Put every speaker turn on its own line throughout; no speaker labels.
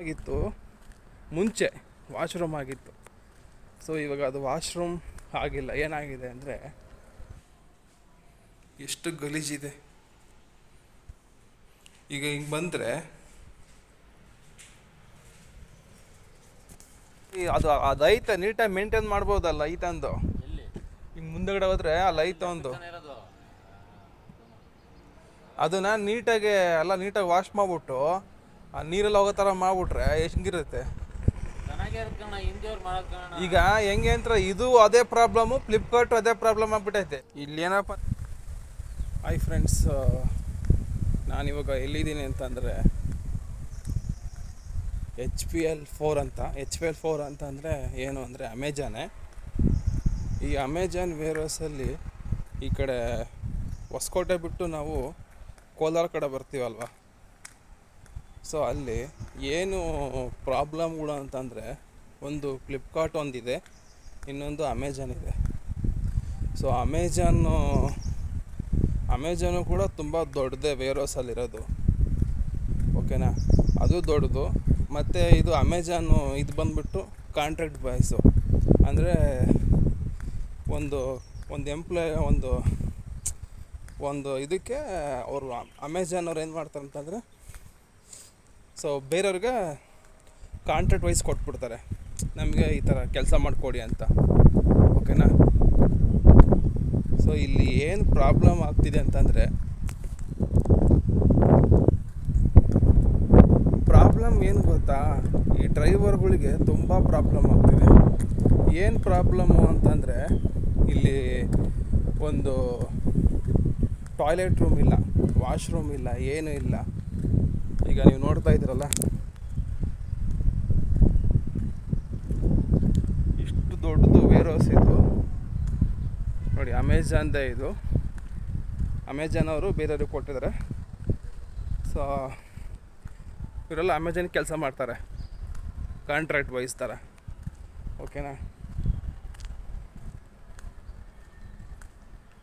ಆಗಿತ್ತು ಮುಂಚೆ ವಾಶ್ರೂಮ್ ಆಗಿತ್ತು. ಸೊ ಇವಾಗ ಅದು ವಾಶ್ರೂಮ್ ಆಗಿಲ್ಲ. ಏನಾಗಿದೆ ಅಂದರೆ ಎಷ್ಟು ಗಲೀಜಿದೆ. ಈಗ ಹಿಂಗೆ ಬಂದರೆ ಅದು ಐತೆ, ನೀಟಾಗಿ ಮೇಂಟೈನ್ ಮಾಡ್ಬೋದಲ್ಲ ಐತಂದು. ಹಿಂಗೆ ಮುಂದಗಡೆ ಹೋದ್ರೆ ಅಲ್ಲಿ ಐತೆ ಒಂದು, ಅದನ್ನ ನೀಟಾಗಿ ವಾಶ್ ಮಾಡ್ಬಿಟ್ಟು ಆ ನೀರೆಲ್ಲ ಹೋಗೋ ಥರ ಮಾಡ್ಬಿಟ್ರೆ ಹೆಂಗಿರುತ್ತೆ. ಈಗ ಹೆಂಗೆ ಅಂತ ಇದು ಅದೇ ಪ್ರಾಬ್ಲಮ್ಮು, ಫ್ಲಿಪ್ಕಾರ್ಟು ಅದೇ ಪ್ರಾಬ್ಲಮ್ ಆಗ್ಬಿಟ್ಟೈತೆ ಇಲ್ಲೇನಪ್ಪ. ಹಾಯ್ ಫ್ರೆಂಡ್ಸ್, ನಾನಿವಾಗ ಎಲ್ಲಿದ್ದೀನಿ ಅಂತಂದರೆ HP4 ಅಂತ ಅಂದರೆ ಏನು ಅಂದರೆ ಅಮೆಜಾನೇ. ಈ ಅಮೆಜಾನ್ ವೇರ್ಹೌಸಲ್ಲಿ ಈ ಕಡೆ ಹೊಸಕೋಟೆ ಬಿಟ್ಟು ನಾವು ಕೋಲಾರ ಕಡೆ ಬರ್ತೀವಲ್ವ. ಸೊ ಅಲ್ಲಿ ಏನು ಪ್ರಾಬ್ಲಮ್ಗಳು ಅಂತಂದರೆ, ಒಂದು ಫ್ಲಿಪ್ಕಾರ್ಟ್ ಒಂದಿದೆ, ಇನ್ನೊಂದು ಅಮೆಜಾನ್ ಇದೆ. ಸೊ ಅಮೆಜಾನು ಕೂಡ ತುಂಬ ದೊಡ್ಡದೇ ವೇರ್ಹೌಸಲ್ಲಿರೋದು, ಓಕೆನಾ. ಅದು ದೊಡ್ಡದು. ಮತ್ತು ಇದು ಅಮೆಜಾನು ಇದು ಬಂದುಬಿಟ್ಟು ಕಾಂಟ್ರಾಕ್ಟ್ ಬಾಯ್ಸು, ಅಂದರೆ ಒಂದು ಎಂಪ್ಲಾಯ್ ಒಂದು ಇದಕ್ಕೆ ಅವರು ಅಮೆಜಾನ್ ಅವ್ರು ಏನು ಮಾಡ್ತಾರೆ ಅಂತಂದರೆ, ಸೊ ಬೇರೆಯವ್ರಿಗೆ ಕಾಂಟ್ರಾಕ್ಟ್ ವೈಸ್ ಕೊಟ್ಬಿಡ್ತಾರೆ, ನಮಗೆ ಈ ಥರ ಕೆಲಸ ಮಾಡಿಕೊಡಿ ಅಂತ, ಓಕೆನಾ. ಸೊ ಇಲ್ಲಿ ಏನು ಪ್ರಾಬ್ಲಮ್ ಆಗ್ತಿದೆ ಅಂತಂದರೆ, ಪ್ರಾಬ್ಲಮ್ ಏನು ಗೊತ್ತಾ, ಈ ಡ್ರೈವರ್ಗಳಿಗೆ ತುಂಬ ಪ್ರಾಬ್ಲಮ್ ಆಗ್ತಿದೆ. ಏನು ಪ್ರಾಬ್ಲಮ್ಮು ಅಂತಂದರೆ, ಇಲ್ಲಿ ಒಂದು ಟಾಯ್ಲೆಟ್ ರೂಮ್ ಇಲ್ಲ, ವಾಶ್ರೂಮ್ ಇಲ್ಲ, ಏನೂ ಇಲ್ಲ. ಈಗ ನೀವು ನೋಡ್ತಾ ಇದ್ದೀರಲ್ಲ, ಇಷ್ಟು ದೊಡ್ಡದು ವೇರ್ಹೌಸ್ ಇದು ನೋಡಿ. ಅಮೆಜಾನ್ದೇ ಇದು, ಅಮೆಜಾನ್ ಅವರು ಬೇರೆಯವ್ರಿಗೆ ಕೊಟ್ಟಿದ್ದಾರೆ. ಸೊ ಇವರೆಲ್ಲ ಅಮೆಜಾನ್ ಕೆಲಸ ಮಾಡ್ತಾರೆ, ಕಾಂಟ್ರಾಕ್ಟ್ ವೈಸ್ ಥರ, ಓಕೆನಾ.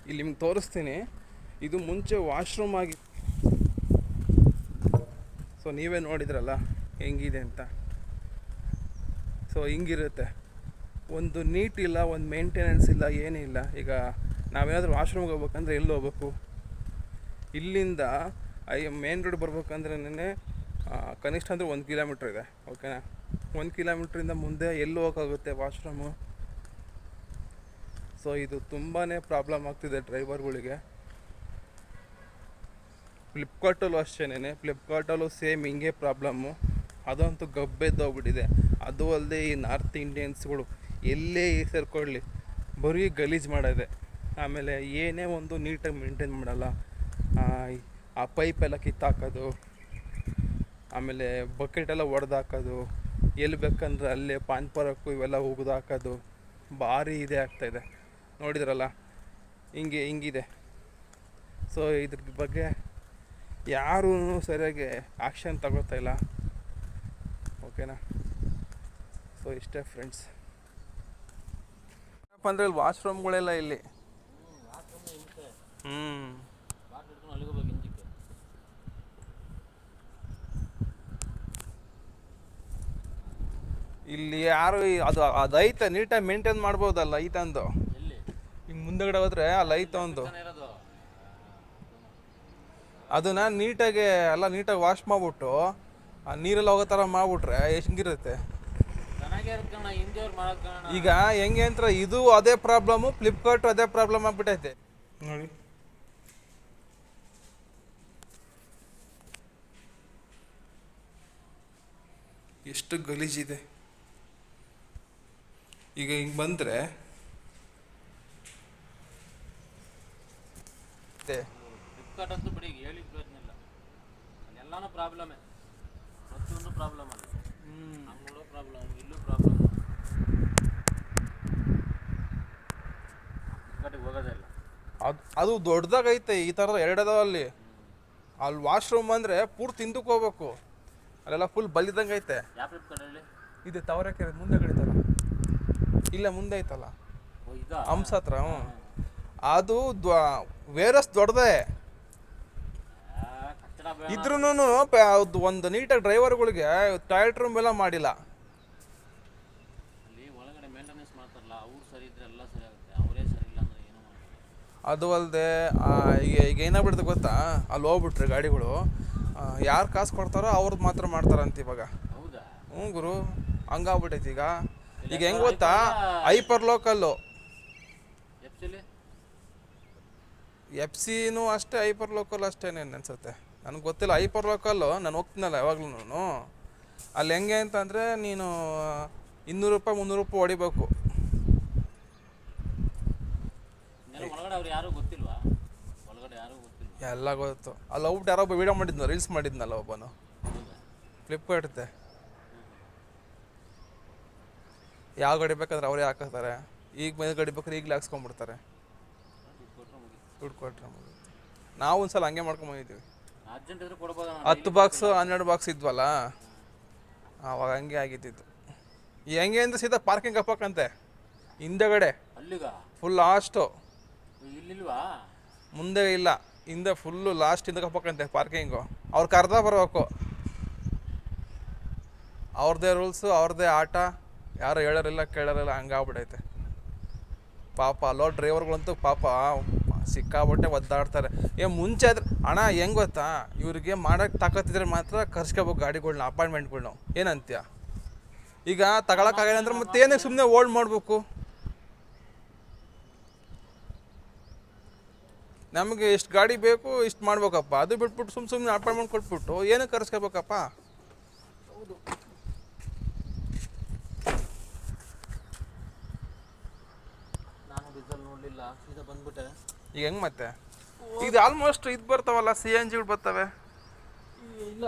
ಇಲ್ಲಿ ನಿಮ್ಗೆ ತೋರಿಸ್ತೀನಿ, ಇದು ಮುಂಚೆ ವಾಶ್ರೂಮ್ ಆಗಿ. ಸೊ ನೀವೇ ನೋಡಿದ್ರಲ್ಲ ಹೆಂಗಿದೆ ಅಂತ. ಸೊ ಹಿಂಗಿರುತ್ತೆ, ಒಂದು ನೀಟ್ ಇಲ್ಲ, ಒಂದು ಮೇಂಟೆನೆನ್ಸ್ ಇಲ್ಲ, ಏನಿಲ್ಲ. ಈಗ ನಾವೇನಾದರೂ ವಾಶ್ರೂಮ್ಗೆ ಹೋಗ್ಬೇಕಂದ್ರೆ ಎಲ್ಲಿ ಹೋಗ್ಬೇಕು? ಇಲ್ಲಿಂದ ಮೇನ್ ರೋಡ್ ಬರ್ಬೇಕಂದ್ರೆ ಕನಿಷ್ಠ ಅಂದರೆ 1 ಕಿಲೋಮೀಟ್ರ್ ಇದೆ, ಓಕೆನಾ. 1 ಕಿಲೋಮೀಟ್ರಿಂದ ಮುಂದೆ ಎಲ್ಲಿ ಹೋಗೋಕ್ಕಾಗುತ್ತೆ ವಾಶ್ರೂಮು? ಸೊ ಇದು ತುಂಬಾ ಪ್ರಾಬ್ಲಮ್ ಆಗ್ತಿದೆ ಡ್ರೈವರ್ಗಳಿಗೆ. ಫ್ಲಿಪ್ಕಾರ್ಟಲ್ಲೂ ಅಷ್ಟೇನೆ, ಫ್ಲಿಪ್ಕಾರ್ಟಲ್ಲೂ ಸೇಮ್ ಹಿಂಗೆ ಪ್ರಾಬ್ಲಮ್ಮು. ಅದಂತೂ ಗಬ್ಬೆದ್ದೋಗ್ಬಿಟ್ಟಿದೆ. ಅದು ಅಲ್ಲದೆ ಈ ನಾರ್ತ್ ಇಂಡಿಯನ್ಸ್ಗಳು ಎಲ್ಲೇ ಸೇರ್ಕೊಳ್ಳಿ ಬರೀ ಗಲೀಜು ಮಾಡೋದೆ. ಆಮೇಲೆ ಏನೇ ಒಂದು ನೀಟಾಗಿ ಮೇಂಟೈನ್ ಮಾಡಲ್ಲ. ಆ ಪೈಪೆಲ್ಲ ಕಿತ್ತಾಕೋದು, ಆಮೇಲೆ ಬಕೆಟೆಲ್ಲ ಒಡೆದಾಕೋದು, ಎಲ್ಲಿ ಬೇಕಂದ್ರೆ ಅಲ್ಲೇ ಪಾನ್ಪರಕ್ಕು ಇವೆಲ್ಲ ಉಗಿದಾಕೋದು, ಭಾರಿ ಇದೇ ಆಗ್ತಾಯಿದೆ. ನೋಡಿದ್ರಲ್ಲ ಹಿಂಗಿದೆ. ಸೊ ಇದ್ರ ಬಗ್ಗೆ ಯಾರೂ ಸರಿಯಾಗಿ ಆ್ಯಕ್ಷನ್ ತಗೋತಾ ಇಲ್ಲ, ಓಕೆನಾ. ಸೊ ಇಷ್ಟೇ ಫ್ರೆಂಡ್ಸ್. ಏನಪ್ಪ ಅಂದರೆ ಇಲ್ಲಿ ವಾಶ್ರೂಮ್ಗಳೆಲ್ಲ ಇಲ್ಲಿ ಇಲ್ಲಿ ಯಾರು ಅದು ಐತೆ, ನೀಟಾಗಿ ಮೇಂಟೈನ್ ಮಾಡ್ಬೋದಲ್ಲ ಐತಂದು. ಹಿಂಗೆ ಮುಂದಗಡೆ ಹೋದ್ರೆ ಅಲ್ಲಿ ಐತೆ ಒಂದು, ಅದನ್ನ ನೀಟಾಗಿ ವಾಶ್ ಮಾಡ್ಬಿಟ್ಟು ಆ ನೀರೆಲ್ಲ ಹೋಗೋ ಥರ ಮಾಡ್ಬಿಟ್ರೆ ಹೆಂಗಿರುತ್ತೆ. ಈಗ ಹೆಂಗೆ ಅಂತ ಇದು ಅದೇ ಪ್ರಾಬ್ಲಮ್ಮು, ಫ್ಲಿಪ್ಕಾರ್ಟು ಅದೇ ಪ್ರಾಬ್ಲಮ್ ಆಗ್ಬಿಟ್ಟೈತೆ ನೋಡಿ. ಎಷ್ಟು ಗಲೀಜಿದೆ. ಈಗ ಹಿಂಗೆ ಬಂದರೆ
ಫ್ಲಿಪ್ಕಾರ್ಟ್ ಅಂತೂ ಬಿಡಿ, ಹೇಳಿ ಪ್ರಯೋಜನ. ಎಲ್ಲಾನು ಪ್ರಾಬ್ಲಮೇ, ಪ್ರತಿಯೊಂದು ಪ್ರಾಬ್ಲಮ್ ಅಲ್ಲ. ಅಂಗಡಿಯಲ್ಲೂ ಪ್ರಾಬ್ಲಮ್, ಇಲ್ಲೂ ಪ್ರಾಬ್ಲಮ್. ಫ್ಲಿಪ್ಕಾರ್ಟಿಗೆ ಹೋಗೋದೇ ಇಲ್ಲ.
ಅದು ದೊಡ್ಡದಾಗೈತೆ, ಈ ಥರದ 2 ಅದಾವ ಅಲ್ಲಿ ವಾಶ್ರೂಮ್ ಅಂದರೆ ಪೂರ್ತಿ ಹಿಂದಕ್ಕೆ ಹೋಗ್ಬೇಕು, ಅಲ್ಲೆಲ್ಲ ಫುಲ್ ಬಲಿದಂಗೆ ಐತೆ.
ಯಾವ ಫ್ಲಿಪ್ಕಾರ್ಟ್ ಹೇಳಿ?
ಇದು ತಾವರೆಕೆರೆ ಮುಂದೆ ಕಡಿತಲ್ಲ, ಇಲ್ಲ ಮುಂದೆ ಐತಲ್ಲ ಹಂಸ ಹತ್ರ. ಅದು ವೇರಸ್ ದೊಡ್ಡದೇ.
ಕಟ್ಟಡ ಬೇಡ
ಇದ್ರೂ ಒಂದು ನೀಟಾಗಿ ಡ್ರೈವರ್ಗಳಿಗೆ ಟಾಯ್ಲೆಟ್ ರೂಮ್ ಎಲ್ಲ ಮಾಡಿಲ್ಲ.
ಅಲ್ಲಿ ಒಳಗಡೆ ಮೇಂಟೆನೆನ್ಸ್ ಮಾಡ್ತಾರಲ್ಲ, ಅವ್ರು ಸರಿ ಇದ್ರೆ ಎಲ್ಲ ಸರಿ ಆಗುತ್ತೆ, ಅವರೇ ಸರಿ ಇಲ್ಲ ಅಂದರೆ ಏನೂ ಮಾಡಲ್ಲ.
ಅದು ಅಲ್ಲದೆ ಈಗ ಏನಾಗ್ಬಿಡುತ್ತೆ ಗೊತ್ತಾ, ಅಲ್ಲಿ ಹೋಗ್ಬಿಟ್ರೆ ಗಾಡಿಗಳು ಯಾರು ಕಾಸು ಕೊಡ್ತಾರೋ ಅವ್ರದ್ದು ಮಾತ್ರ ಮಾಡ್ತಾರಂತ ಇವಾಗ.
ಹೌದಾ?
ಹ್ಞೂ ಗುರು, ಹಂಗಾಗ್ಬಿಟ್ಟೈತಿ ಈಗ. ಈಗ ಹೆಂಗೆ ಗೊತ್ತಾ, ಹೈಪರ್ ಲೋಕಲ್ಲು ಎಫ್ ಸಿನೂ ಅಷ್ಟೇ, ಹೈಪರ್ ಲೋಕಲ್ ಅಷ್ಟೇನೇನು ಅನ್ಸುತ್ತೆ, ನನಗೆ ಗೊತ್ತಿಲ್ಲ. ಹೈಪರ್ ಲೋಕಲ್ಲು ನಾನು ಹೋಗ್ತೀನಲ್ಲ ಯಾವಾಗ್ಲೂ, ಅಲ್ಲಿ ಹೆಂಗೆ ಅಂತಂದರೆ ನೀನು 200 ರೂಪಾಯಿ 300 ರೂಪಾಯಿ ಹೊಡಿಬೇಕು.
ಒಳಗಡೆ ಅವ್ರು ಯಾರು ಗೊತ್ತಿಲ್ವಾ? ಒಳಗಡೆ ಯಾರು ಗೊತ್ತಿಲ್ವಾ?
ಎಲ್ಲ ಗೊತ್ತು. ಅಲ್ಲಿ ಹೋಗ್ಬಿಟ್ಟು ಯಾರೋ ಒಬ್ಬ ವೀಡಿಯೋ ಮಾಡಿದ್ನ, ರೀಲ್ಸ್ ಮಾಡಿದ್ನಲ್ಲ ಒಬ್ಬನು, ಫ್ಲಿಪ್ಕಾರ್ಟ್ದೆ. ಯಾವ ಗಾಡಿ ಬೇಕಾದ್ರೆ ಅವರೇ ಹಾಕಿಸ್ತಾರೆ. ಈಗ ಮೇಲೆ ಗಾಡಿ ಬೇಕಾದ್ರೆ ಈಗಲೇ ಹಾಕ್ಸ್ಕೊಂಡ್ಬಿಡ್ತಾರೆ, ದುಡ್ಡು ಕೊಟ್ಟರೆ ಮುಗಿತು. ನಾವು ಒಂದ್ಸಲ ಹಂಗೆ ಮಾಡ್ಕೊಂಬಂದಿದ್ದೀವಿ. 10 ಬಾಕ್ಸು 12 ಬಾಕ್ಸ್ ಇದ್ವಲ್ಲ, ಆವಾಗ ಹಂಗೆ ಆಗಿದ್ದಿದ್ದು. ಈ ಹೆಂಗೆ ಅಂದರೆ ಸೀದಾ ಪಾರ್ಕಿಂಗ್ ಹಾಕಂತೆ ಹಿಂದೆಗಡೆ, ಫುಲ್ ಲಾಸ್ಟು.
ಇಲ್ಲಿಲ್ವಾ?
ಮುಂದೆ ಇಲ್ಲ, ಹಿಂದೆ ಫುಲ್ಲು ಲಾಸ್ಟ್ ಹಿಂದಕ್ಕೆ ಹಾಕಂತೆ ಪಾರ್ಕಿಂಗು. ಅವ್ರು ಕರ್ದ ಬರಬೇಕು, ಅವ್ರದ್ದೇ ರೂಲ್ಸು, ಅವ್ರದ್ದೇ ಆಟ, ಯಾರು ಹೇಳೋರಿಲ್ಲ ಕೇಳೋರಿಲ್ಲ, ಹಂಗಾಗ್ಬಿಟ್ಟೈತೆ ಪಾಪ. ಅಲ್ಲೋ ಡ್ರೈವರ್ಗಳಂತೂ ಪಾಪ ಸಿಕ್ಕಾಬಿಟ್ಟೆ ಒದ್ದಾಡ್ತಾರೆ. ಮುಂಚೆ ಆದ್ರೆ ಅಣ್ಣ ಹೆಂಗೆ ಗೊತ್ತಾ, ಇವ್ರಿಗೆ ಮಾಡೋಕ್ಕೆ ತಾಕತ್ತಿದ್ರೆ ಮಾತ್ರ ಕರ್ಸ್ಕೋಬೇಕು ಗಾಡಿಗಳ್ನ, ಅಪಾಯಿಂಟ್ಮೆಂಟ್ಗಳ್ನ. ಏನಂತೀಯ? ಈಗ ತಗೊಳಕ್ಕಾಗಲ್ಲ ಅಂದ್ರೆ ಮತ್ತೆ ಏನಕ್ಕೆ ಸುಮ್ಮನೆ ಓಲ್ಡ್ ಮಾಡಬೇಕು? ನಮಗೆ ಇಷ್ಟು ಗಾಡಿ ಬೇಕು, ಇಷ್ಟು ಮಾಡ್ಬೇಕಪ್ಪ, ಅದು ಬಿಟ್ಬಿಟ್ಟು ಸುಮ್ಮನೆ ಅಪಾಯಿಂಟ್ಮೆಂಟ್ ಕೊಟ್ಬಿಟ್ಟು ಏನಕ್ಕೆ ಕರ್ಸ್ಕೋಬೇಕಪ್ಪ?
ಹೌದು. ನಾನು ಡೀಸೆಲ್ ನೋಡಲಿಲ್ಲ, ಸೀದಾ ಬಂದ್ಬಿಟ್ಟೆ.
ಈಗ ಹೆಂಗೆ ಮತ್ತೆ? ಇದು ಆಲ್ಮೋಸ್ಟ್ ಇದು ಬರ್ತಾವಲ್ಲ, CNGಗಳು ಬರ್ತವೆ.
ಇಲ್ಲ